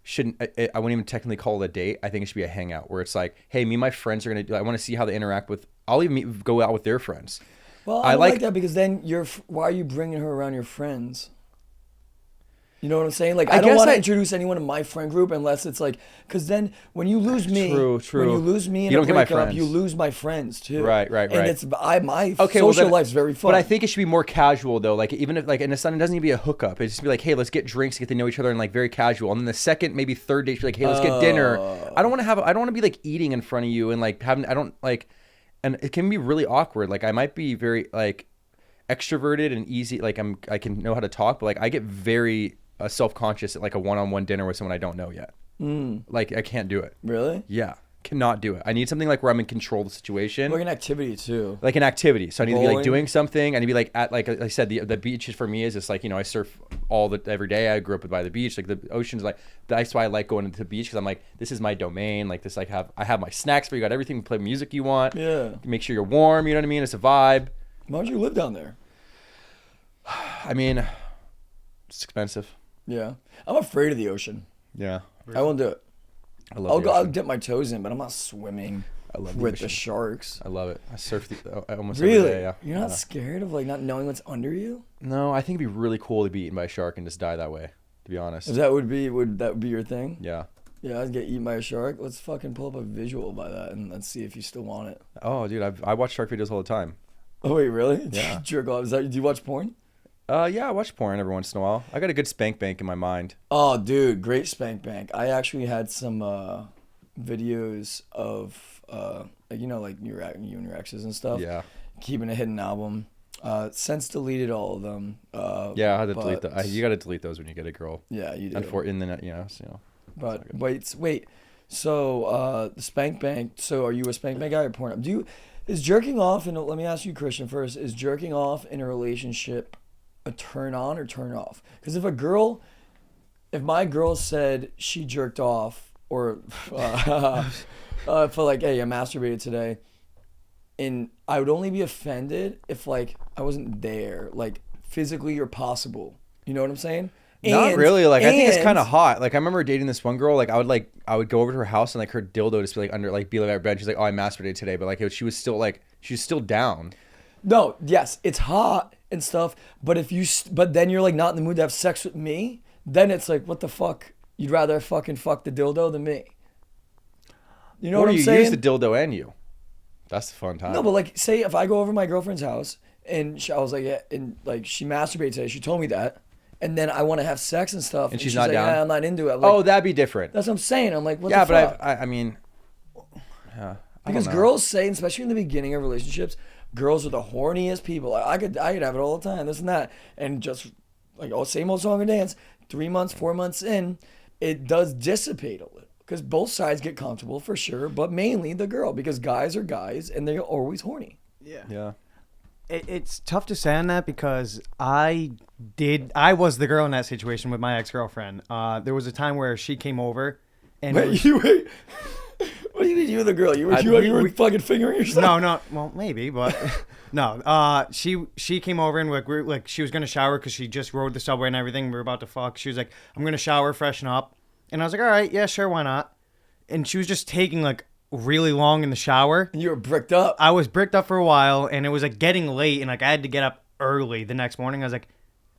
shouldn't. I wouldn't even technically call it a date. I think it should be a hangout where it's like, hey, me and my friends are gonna. I want to see how they interact with. I'll even go out with their friends. Well, I like that because then why are you bringing her around your friends? You know what I'm saying? Like, I don't want to introduce anyone in my friend group unless it's like, because then when you lose me, true. when you lose me in a breakup, you lose my friends too. Right. And it's my social life's very fun. But I think it should be more casual though. Like even if like in the sun, it doesn't need to be a hookup. It just be like, hey, let's get drinks, get to know each other, and like very casual. And then the second, maybe third date, should be like, hey, let's get dinner. I don't want to be like eating in front of you and like having. I don't like, and it can be really awkward. Like I might be very like extroverted and easy. Like I can know how to talk, but like I get very self-conscious at like a one-on-one dinner with someone I don't know yet. Like I can't do it. Really? Yeah, cannot do it. I need something like where I'm in control of the situation. Like an activity too. Like an activity. So I need to be like Bowling. doing something. I need to be like at like I said, the beach is for me is just like I surf every day. I grew up by the beach. Like the ocean's like that's why I like going to the beach because I'm like this is my domain. Like this I have my snacks for you. Got everything. Play music you want. Yeah. Make sure you're warm. You know what I mean? It's a vibe. Why don't you live down there? I mean, it's expensive. Yeah, I'm afraid of the ocean. Yeah. I won't do it. I'll dip my toes in, but I'm not swimming with the sharks. I love it. I surf almost Really? every day. Yeah. You're not scared of like not knowing what's under you? No, I think it'd be really cool to be eaten by a shark and just die that way. To be honest. If that would that be your thing? Yeah. Yeah, I'd get eaten by a shark. Let's fucking pull up a visual by that and let's see if you still want it. Oh, dude, I watch shark videos all the time. Oh wait, really? Yeah. Jerk off. Do you watch porn? Yeah, I watch porn every once in a while. I got a good spank bank in my mind. Oh, dude, great spank bank. I actually had some videos of like you and your exes and stuff. Yeah. Keeping a hidden album. Since deleted all of them. Yeah, I had to delete that. You got to delete those when you get a girl. Yeah, you do. In the net, But wait. So the spank bank. So are you a spank bank guy or porn? Is jerking off? And let me ask you, Christian, first. Is jerking off in a relationship a turn on or turn off? Because if my girl said she jerked off or for like, hey, I masturbated today, and I would only be offended if like I wasn't there, like physically or possible. You know what I'm saying? Not really. Like I think it's kind of hot. Like I remember dating this one girl. Like I would go over to her house and like her dildo just be like under like be like at her bed. She's like, oh, I masturbated today, but like she was still down. No, yes, it's hot and stuff, but but then you're like not in the mood to have sex with me, then it's like, what the fuck? You'd rather fucking fuck the dildo than me. You know what I'm saying? Or you use the dildo and you. That's the fun time. No, but like, say if I go over to my girlfriend's house and I was like, yeah, and like she masturbated today, she told me that, and then I want to have sex and stuff, and she's not like, down. Yeah, I'm not into it. Like, oh, that'd be different. That's what I'm saying. I'm like, what yeah, the fuck? but I mean, yeah. Because girls say, especially in the beginning of relationships, girls are the horniest people. I could have it all the time, this and that, and just like same old song and dance. 3 months, 4 months in, it does dissipate a little because both sides get comfortable for sure, but mainly the girl because guys are guys and they're always horny. Yeah. It's tough to say on that because I was the girl in that situation with my ex-girlfriend. There was a time where she came over and wait. What do you mean you were the girl? You were fucking fingering yourself? No. Well, maybe, but no. She came over and like she was gonna shower because she just rode the subway and everything. We were about to fuck. She was like, "I'm gonna shower, freshen up," and I was like, "All right, yeah, sure, why not?" And she was just taking like really long in the shower. And you were bricked up. I was bricked up for a while, and it was like getting late, and like I had to get up early the next morning. I was like,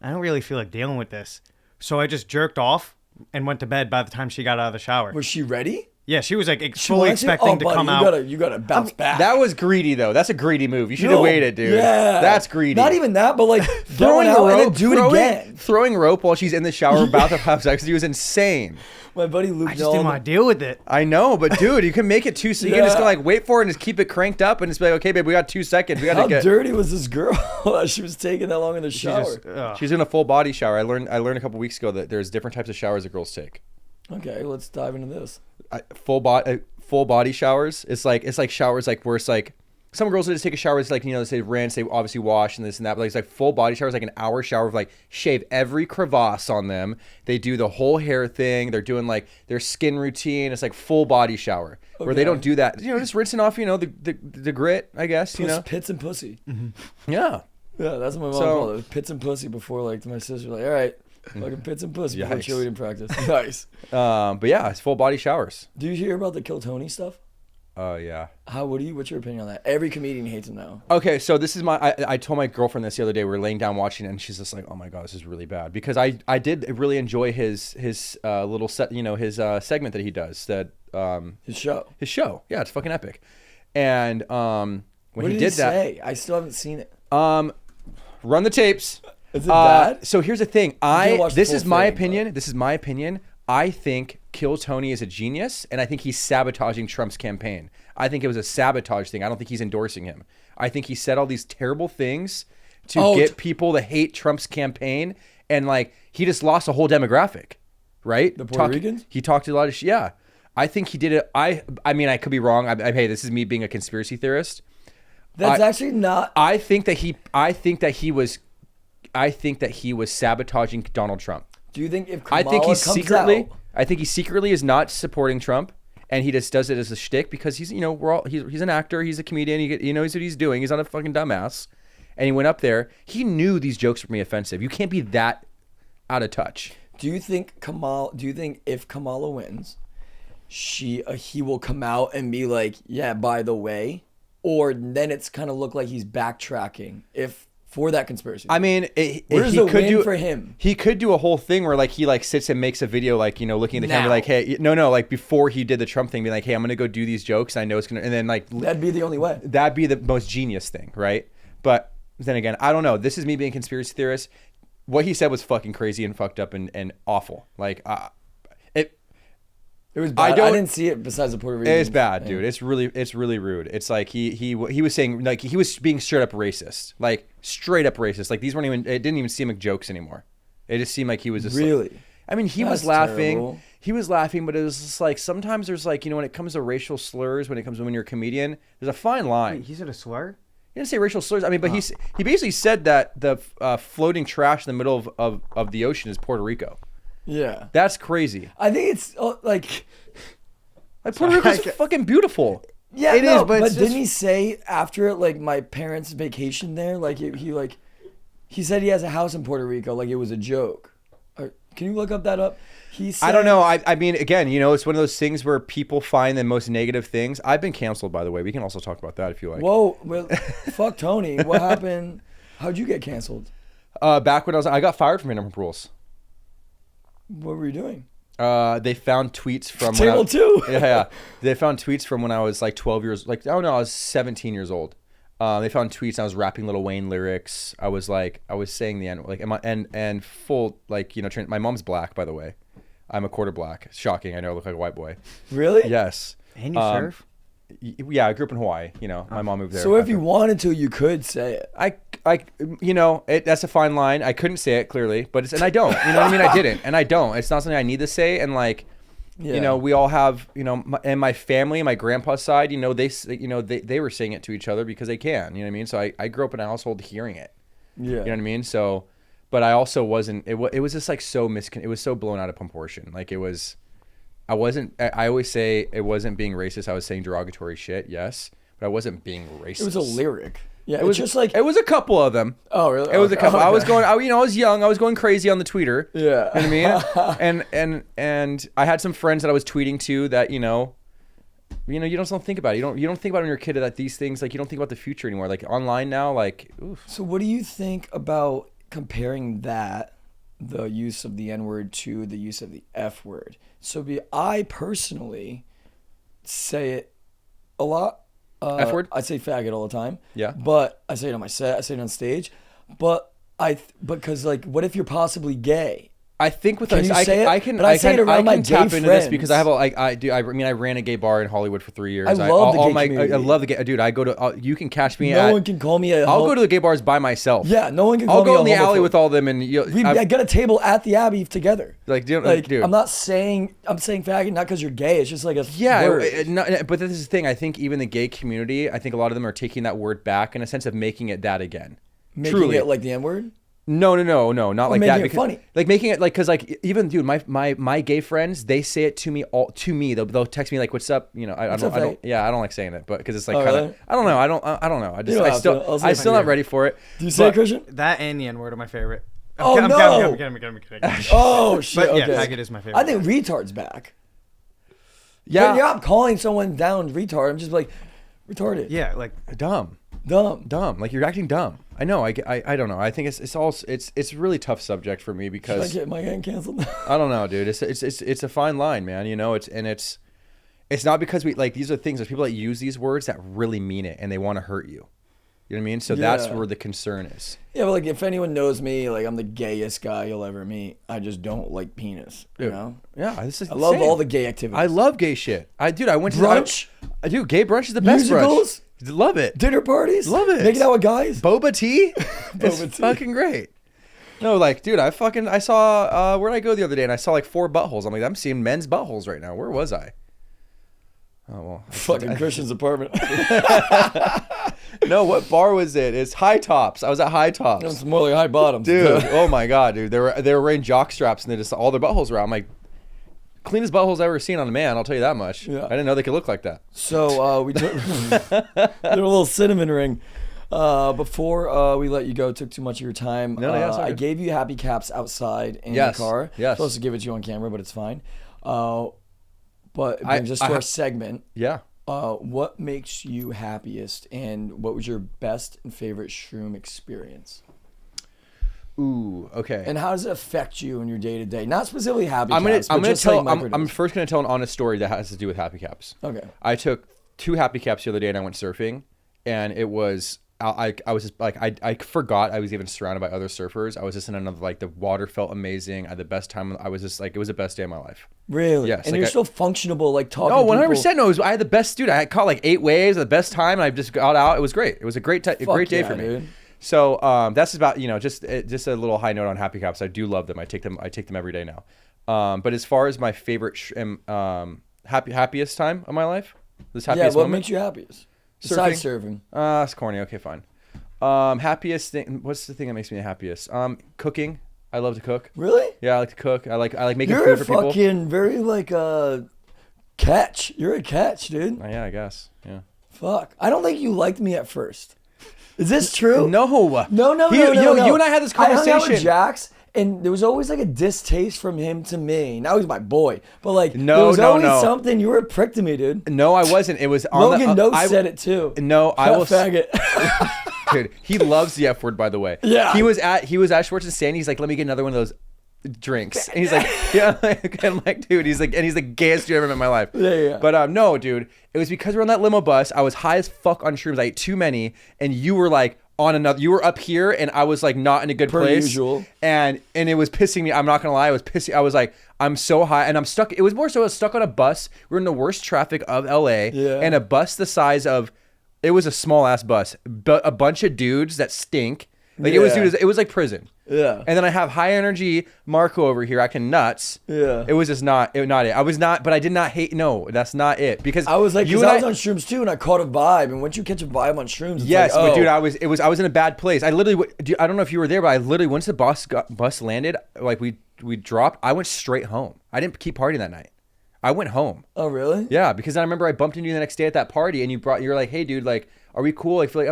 I don't really feel like dealing with this, so I just jerked off and went to bed by the time she got out of the shower. Was she ready? Yeah, she was like She fully wants it? expecting to buddy, come out. You gotta bounce back. That was greedy though. That's a greedy move. You should have waited, dude. Yeah, That's greedy. Not even that, but like throwing out rope, and then do it again. Throwing rope while she's in the shower about to have sex. He was insane. My buddy Luke I just didn't want to deal with it. I know, but dude, you can make it you can just Yeah. like wait for it and just keep it cranked up and just be like, okay, babe, we got 2 seconds. We got How to get. dirty was this girl that she was taking that long in the shower? She's in a full body shower. I learned a couple weeks ago that there's different types of showers that girls take. Okay, let's dive into this. Full body showers. It's like showers like where it's like some girls will just take a shower. It's like, you know, they say rinse, they obviously wash and this and that. But it's like full body showers, like an hour shower of like shave every crevasse on them. They do the whole hair thing. They're doing like their skin routine. It's like full body shower where they don't do that. You know, just rinsing off, you know, the grit, I guess, you know. Pits and pussy. Yeah. Yeah, that's what my mom called it. Pits and pussy before like my sister like, all right, fucking pits and pussy before Yikes. cheerleading practice. Nice. But yeah, it's full body showers. Do you hear about the Kill Tony stuff? Oh yeah. What's your opinion on that? Every comedian hates him now. Okay, so this is I told my girlfriend this the other day. We were laying down watching it, and she's just like, "Oh my god, this is really bad." Because I did really enjoy his little set, you know, his segment that he does. His show. His show, yeah, it's fucking epic. And when What he did did he that, say? I still haven't seen it. run the tapes. Is it bad? So here's the thing. watch the This full is my thing, opinion. This is my opinion. I think Kill Tony is a genius, and I think he's sabotaging Trump's campaign. I think it was a sabotage thing. I don't think he's endorsing him. I think he said all these terrible things to get people to hate Trump's campaign, and like he just lost a whole demographic, right? The Puerto Ricans? He talked to a lot of yeah. I think he did it. I mean, I could be wrong. Hey, this is me being a conspiracy theorist. That's actually not. I think that he was sabotaging Donald Trump. Do you think if Kamala I think he comes secretly is not supporting Trump, and he just does it as a shtick because he's, you know, he's an actor, he's a comedian, he knows what he's doing, he's not a fucking dumbass, and he went up there. He knew these jokes were gonna be offensive. You can't be that out of touch. Do you think if Kamala wins, he will come out and be like, yeah, by the way, or then it's kind of look like he's backtracking for that conspiracy? I mean, where's the win for him? He could do a whole thing where like he like sits and makes a video like, you know, looking at the camera Now. like, hey, no, like before he did the Trump thing, be like, hey, I'm gonna go do these jokes. I know it's gonna, and then like That'd be the only way. that'd be the most genius thing, right? But then again, I don't know. This is me being a conspiracy theorist. What he said was fucking crazy and fucked up and awful. Like, It was bad. I didn't see it besides the Puerto Rican. it's bad, dude. It's really rude. It's like he was saying, like, he was being straight up racist, like straight up racist. Like these weren't even. It didn't even seem like jokes anymore. It just seemed like he was just Really? Like, I mean, he was That's laughing. terrible. He was laughing, but it was just like sometimes there's like, you know, when it comes to racial slurs, when you're a comedian, there's a fine line. He said a slur? He didn't say racial slurs. I mean, but he basically said that the floating trash in the middle of the ocean is Puerto Rico. Yeah. That's crazy. I think it's like. Like Puerto Rico's fucking beautiful. Yeah, It is, but it's didn't just- he say after it, like my parents' vacation there, like he said he has a house in Puerto Rico, like it was a joke. Can you look that up? He said, I don't know. I mean, again, you know, it's one of those things where people find the most negative things. I've been canceled, by the way. We can also talk about that if you like. Whoa, well, fuck Tony. What happened? How'd you get canceled? Back when I got fired from Vanderpump Rules. What were you doing? They found tweets from Table 2. Yeah. They found tweets from when I was like 12 years, like, I don't know, I was 17 years old. They found tweets. I was rapping Lil Wayne lyrics. I was saying the N, like, and full, like, you know, my mom's black, by the way. I'm a quarter black. Shocking. I know I look like a white boy. Really? Yes. And you surf? Yeah, I grew up in Hawaii. You know, my mom moved there. So if you wanted to, you could say it. You know, that's a fine line. I couldn't say it clearly, and I don't. You know what I mean? I didn't, and I don't. It's not something I need to say. And like, Yeah. you know, we all have, you know, and my family, my grandpa's side, you know, they were saying it to each other because they can. You know what I mean? So I grew up in a household hearing it. Yeah. You know what I mean? So, but I also wasn't. It was just like so it was so blown out of proportion. Like it was. I wasn't. I always say it wasn't being racist. I was saying derogatory shit. Yes, but I wasn't being racist. It was a lyric. Yeah. It was just like. it was a couple of them. Oh really? It was a Okay. couple. I was Okay. going. I was young. I was going crazy on the Twitter. Yeah. You know what I mean? and I had some friends that I was tweeting to that you just don't think about it. You don't think about it when you're a kid that these things, like, you don't think about the future anymore. Like online now, like, oof. So what do you think about comparing the use of the N-word to the use of the F-word? So I personally say it a lot. F word? I say faggot all the time. Yeah. But I say it on my set. I say it on stage. But because like, what if you're possibly gay? I think with Can us, you I say can, it? I can, But I say it around my tap gay into this friends. because I have I mean, I ran a gay bar in Hollywood for 3 years. I love the gay community. I love the gay, dude. I go to, you can catch me No one can call me a. I'll go to the gay bars by myself. Yeah, no one can call I'll me go a in the alley homophobe. with all them and I got a table at the Abbey together. dude, I'm not saying I'm saying faggot not because you're gay. It's just like a yeah, word. but this is the thing. I think even the gay community, I think a lot of them are taking that word back in a sense of making it that again. Making Truly. it like the N word. No, not like making that. it Because, funny. like making it like, cause like even dude, my gay friends, they say it to me They'll text me like, "What's up?" You know, I don't like saying it, but because it's like Oh, kind of, really? I don't know. I don't know. I'm still not ready for it. Do you say it, But- Christian? That and the N word are my favorite. Oh, I'm no. kidding. Oh shit. But yeah, okay. faggot is my favorite. I think retard's back. Yeah, But you're not calling someone down retard. I'm just like retarded. Yeah, like dumb. Like you're acting dumb. I know. I don't know. I think it's a really tough subject for me Should I because get my getting canceled? I don't know, dude. It's a fine line, man. You know, it's not because we like, these are things. There's people that use these words that really mean it and they want to hurt you. You know what I mean? So that's Yeah. where the concern is. Yeah, but like if anyone knows me, like I'm the gayest guy you'll ever meet. I just don't like penis. You Dude, know? Yeah, this is I love insane. all the gay activities. I love gay shit. I went to Brunch? Dude, gay brunch is the best Musicals? brunch. Love it. Dinner parties. Love it. Making out with guys. Boba tea? It's Boba tea. fucking great. No, like, dude, I saw, where'd I go the other day? And I saw like 4 buttholes. I'm like, I'm seeing men's buttholes right now. Where was I? Oh, well. Fucking Christian's apartment. No, what bar was it? It's High Tops. I was at High Tops. It's more like high bottoms. Dude, oh my God, dude. They were wearing jock straps and they just, all their buttholes were out. I'm like, cleanest buttholes I've ever seen on a man, I'll tell you that much. Yeah. I didn't know they could look like that. So we took they're a little cinnamon ring. Before we let you go, took too much of your time. No, yeah, it's all I good. gave you happy caps outside in Yes, the car. yes. Supposed to give it to you on camera, but it's fine. But it brings us to our segment. Yeah. What makes you happiest, and what was your best and favorite shroom experience? Ooh, okay. And how does it affect you in your day to day? Not specifically happy I'm caps, gonna but just tell. like I'm first gonna tell an honest story that has to do with happy caps. Okay. I took 2 happy caps the other day and I went surfing, and it was I was just like I forgot I was even surrounded by other surfers. I was just in another, like, the water felt amazing. I had the best time. I was just like, it was the best day of my life. Really? Yes, And like you're I- still functionable, like talking. No, to 100%. people. No, I had the best, dude. I caught like 8 waves at the best time, and I just got out. It was great. It was a great day Fuck for yeah, me. dude. So just about, just a little high note on happy caps. I do love them. I take them every day now. But as far as my favorite happiest time of my life, this Yeah, happiest what moment, makes you happiest? Besides surfing. it's corny. Okay, fine. Happiest thing. What's the thing that makes me the happiest? Cooking. I love to cook. Really? Yeah, I like to cook. I like making You're a food for people. fucking very like catch. You're a catch, dude. Yeah, I guess. Yeah. Fuck. I don't think you liked me at first. Is this true? No. No. You and I had this I hung out with conversation. Jax, and there was always like a distaste from him to me. Now he's my boy, but like No, there was no, always no. something. You were a prick to me, dude. No, I wasn't. It was on Logan Note said it too. No, I will. Faggot. Dude, he loves the F word, by the way. Yeah. He was at Schwartz and Sandy. He's like, let me get another one of those drinks. And he's like, yeah. And I'm like, dude, he's the gayest dude I've ever met in my life. Yeah. But no, dude, it was because we're on that limo bus. I was high as fuck on shrooms. I ate too many, and you were like on another. You were up here, and I was like not in a good Per place. usual. And it was pissing me. I'm not gonna lie, I was pissing. I was like, I'm so high, and I'm stuck. It was more so I was stuck on a bus. We're in the worst traffic of LA, Yeah. and a bus the size of. It was a small ass bus, but a bunch of dudes that stink. Like Yeah. it was like prison. Yeah. And then I have high energy Marco over here acting nuts. Yeah. It was just not it. I was not, but I did not hate. No, that's not it. Because I was like, you because and I was on shrooms too, and I caught a vibe. And once you catch a vibe on shrooms, it's yes, like, but dude, oh. I was in a bad place. I literally, I don't know if you were there, but I literally once the bus landed, like we dropped, I went straight home. I didn't keep partying that night. I went home. Oh really? Yeah, because I remember I bumped into you the next day at that party, and you're like, hey, dude, like, are we cool? I feel like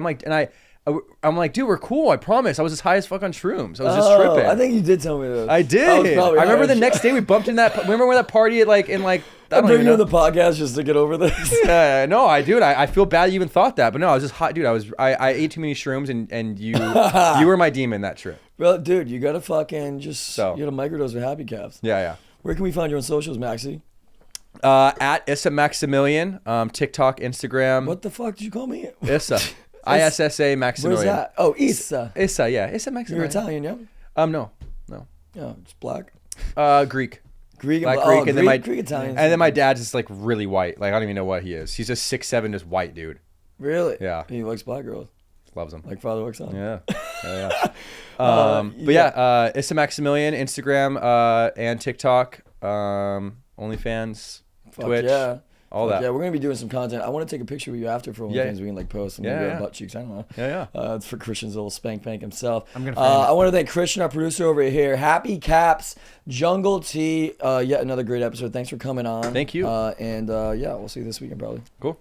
I'm like, dude, we're cool. I promise. I was as high as fuck on shrooms. I was just tripping. I think you did tell me this. I did. was probably I remember high the as next day we bumped in that. Remember when that party at I I'm don't bringing even you on know. the podcast just to get over this. No, I feel bad you even thought that, but no, I was just hot, dude. I ate too many shrooms, and you were my demon that trip. Well, dude, you gotta fucking just So. you gotta microdose with happy caps. Yeah. Where can we find you on socials, Maxie? At Issa Maximilian, TikTok, Instagram. What the fuck did you call me? Issa. ISSA Where's Maximilian. that? Oh, Issa. Issa, yeah. Issa You're Maximilian. Italian, yeah? No. Yeah, it's black. Greek. Greek, Black oh, Greek, and then my Greek Italian. and then my dad's just like really white. Like I don't even know what he is. He's just 6'7", just white dude. Really? Yeah. He likes black girls. Loves him. Like father, like son. Yeah. But yeah, Issa Maximilian, Instagram, and TikTok, OnlyFans, Fuck Twitch, yeah. all Fuck that. Yeah, we're gonna be doing some content. I want to take a picture with you after for OnlyFans. Yeah. We can like post some Yeah. butt cheeks. I don't know. Yeah. It's for Christian's little spank bank himself. I'm gonna frame it. I want to thank Christian, our producer over here. Happy Caps, Jungle Tea. Yet another great episode. Thanks for coming on. Thank you. Yeah, we'll see you this weekend probably. Cool.